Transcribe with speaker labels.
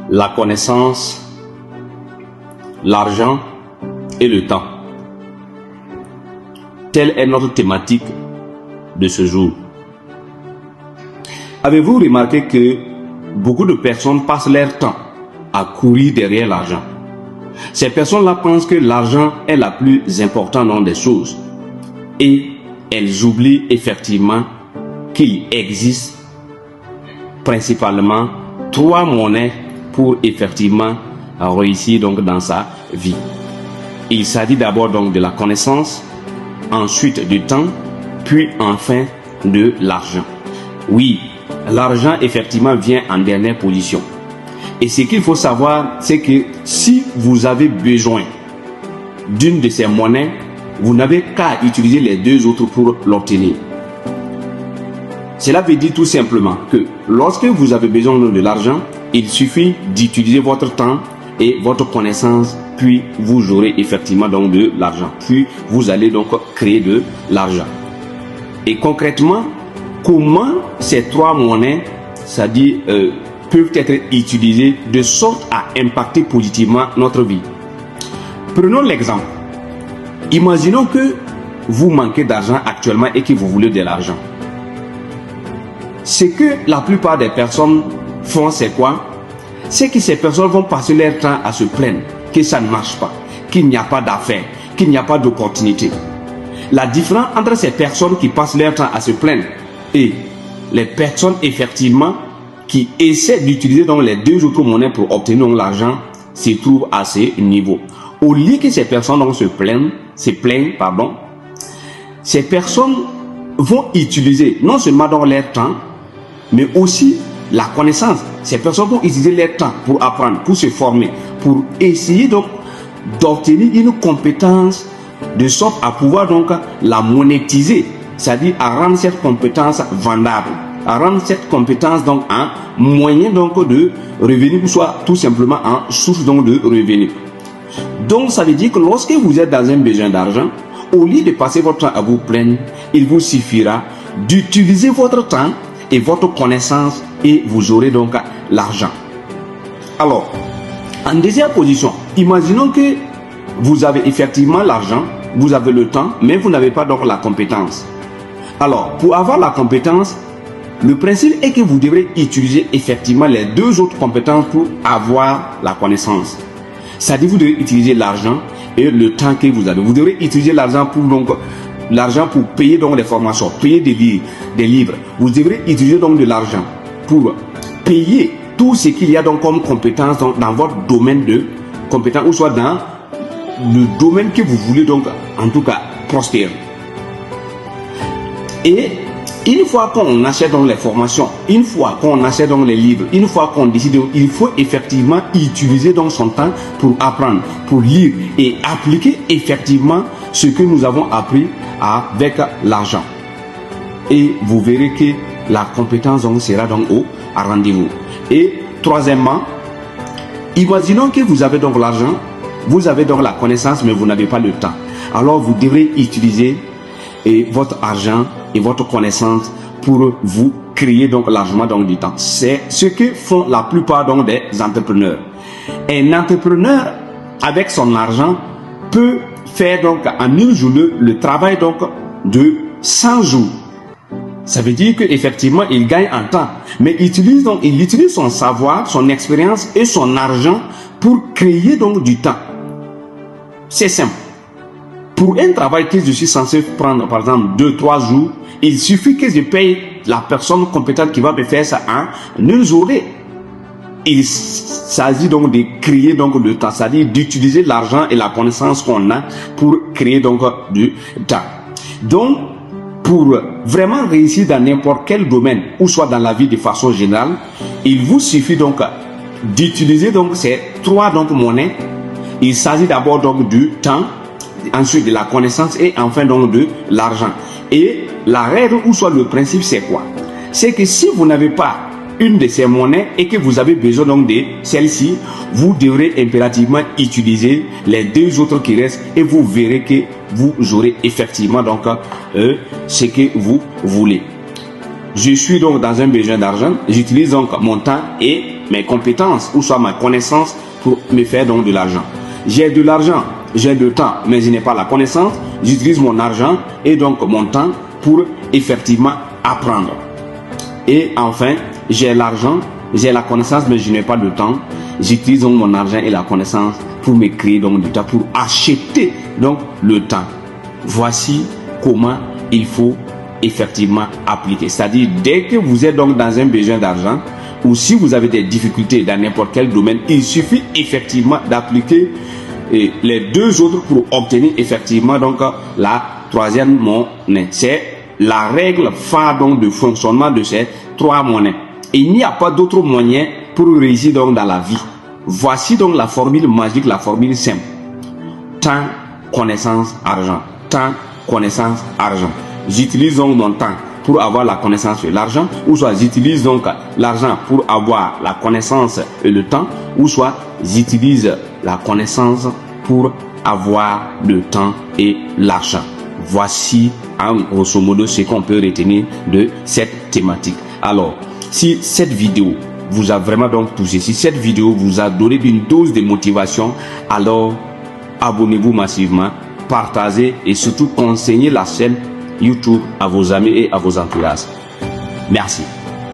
Speaker 1: la connaissance, l'argent et le temps. Telle est notre thématique de ce jour. Avez-vous remarqué que beaucoup de personnes passent leur temps à courir derrière l'argent? Ces personnes-là pensent que l'argent est la plus importante des choses et elles oublient effectivement qu'il existe principalement 3 monnaies pour effectivement réussir donc dans sa vie. Il s'agit d'abord donc de la connaissance, ensuite du temps, puis enfin de l'argent. Oui, l'argent effectivement vient en dernière position. Et ce qu'il faut savoir, c'est que si vous avez besoin d'une de ces monnaies, vous n'avez qu'à utiliser les 2 autres pour l'obtenir. Cela veut dire tout simplement que lorsque vous avez besoin de l'argent, il suffit d'utiliser votre temps et votre connaissance, puis vous aurez effectivement donc de l'argent. Puis vous allez donc créer de l'argent. Et concrètement, comment ces 3 monnaies, c'est-à-dire peuvent être utilisées de sorte à impacter positivement notre vie? Prenons l'exemple. Imaginons que vous manquez d'argent actuellement et que vous voulez de l'argent. Ce que la plupart des personnes font, c'est quoi? C'est que ces personnes vont passer leur temps à se plaindre que ça ne marche pas, qu'il n'y a pas d'affaires, qu'il n'y a pas d'opportunité. La différence entre ces personnes qui passent leur temps à se plaindre et les personnes effectivement qui essaient d'utiliser donc les 2 autres monnaies pour obtenir l'argent se trouve à ce niveau. Au lieu que ces personnes donc se plaignent, ces personnes vont utiliser non seulement dans leur temps, mais aussi la connaissance. Ces personnes vont utiliser leur temps pour apprendre, pour se former, pour essayer donc d'obtenir une compétence de sorte à pouvoir donc la monétiser, c'est-à-dire à rendre cette compétence vendable, à rendre cette compétence donc un moyen donc de revenu, ou soit tout simplement en source donc de revenu. Donc ça veut dire que lorsque vous êtes dans un besoin d'argent, au lieu de passer votre temps à vous plaindre, il vous suffira d'utiliser votre temps et votre connaissance et vous aurez donc l'argent. Alors, en deuxième position, imaginons que vous avez effectivement l'argent, vous avez le temps, mais vous n'avez pas donc la compétence. Alors, pour avoir la compétence, le principe est que vous devrez utiliser effectivement les 2 autres compétences pour avoir la connaissance. C'est-à-dire vous devez utiliser l'argent et le temps que vous avez. Vous devrez utiliser l'argent pour payer donc des formations, payer des livres. Vous devrez utiliser donc de l'argent pour payer tout ce qu'il y a donc comme compétence dans votre domaine de compétence, ou soit dans le domaine que vous voulez donc en tout cas prospérer. Et une fois qu'on achète donc les formations, une fois qu'on achète donc les livres, une fois qu'on décide, il faut effectivement utiliser donc son temps pour apprendre, pour lire et appliquer effectivement ce que nous avons appris avec l'argent. Et vous verrez que la compétence donc sera donc au rendez-vous. Et troisièmement, imaginons que vous avez donc l'argent, vous avez donc la connaissance, mais vous n'avez pas le temps. Alors vous devrez utiliser votre argent et votre connaissance pour vous créer donc largement donc du temps. C'est ce que font la plupart donc des entrepreneurs. Un entrepreneur avec son argent peut faire donc en une journée le travail donc de 100 jours. Ça veut dire qu'effectivement il gagne en temps, mais il utilise son savoir, son expérience et son argent pour créer donc du temps. C'est simple. Pour un travail que je suis censé prendre par exemple 2-3 jours, il suffit que je paye la personne compétente qui va me faire ça en une journée. Il s'agit donc de créer donc le temps, c'est-à-dire d'utiliser l'argent et la connaissance qu'on a pour créer donc du temps. Donc, pour vraiment réussir dans n'importe quel domaine, ou soit dans la vie de façon générale, il vous suffit donc d'utiliser donc ces 3 donc monnaies. Il s'agit d'abord donc du temps, ensuite de la connaissance et enfin donc de l'argent. Et la règle, ou soit le principe, c'est quoi? C'est que si vous n'avez pas une de ces monnaies et que vous avez besoin donc de celle-ci, vous devrez impérativement utiliser les 2 autres qui restent et vous verrez que vous aurez effectivement donc ce que vous voulez. Je suis donc dans un besoin d'argent, j'utilise donc mon temps et mes compétences ou soit ma connaissance pour me faire donc de l'argent. J'ai de l'argent, j'ai le temps, mais je n'ai pas la connaissance. J'utilise mon argent et donc mon temps pour effectivement apprendre. Et enfin, j'ai l'argent, j'ai la connaissance, mais je n'ai pas le temps. J'utilise donc mon argent et la connaissance pour me créer donc du temps, pour acheter donc le temps. Voici comment il faut effectivement appliquer. C'est-à-dire, dès que vous êtes donc dans un besoin d'argent, ou si vous avez des difficultés dans n'importe quel domaine, il suffit effectivement d'appliquer les deux autres pour obtenir effectivement donc la troisième monnaie. C'est la règle phare donc de fonctionnement de ces trois monnaies. Il n'y a pas d'autre moyen pour réussir donc dans la vie. Voici donc la formule magique, la formule simple. Temps, connaissance, argent. Temps, connaissance, argent. J'utilise donc mon temps pour avoir la connaissance et l'argent, ou soit j'utilise donc l'argent pour avoir la connaissance et le temps, ou soit j'utilise la connaissance pour avoir le temps et l'argent. Voici en grosso modo ce qu'on peut retenir de cette thématique. Alors, si cette vidéo vous a vraiment donc touché, si cette vidéo vous a donné une dose de motivation, alors abonnez-vous massivement, partagez et surtout conseillez la chaîne YouTube à vos amis et à vos entourages. Merci.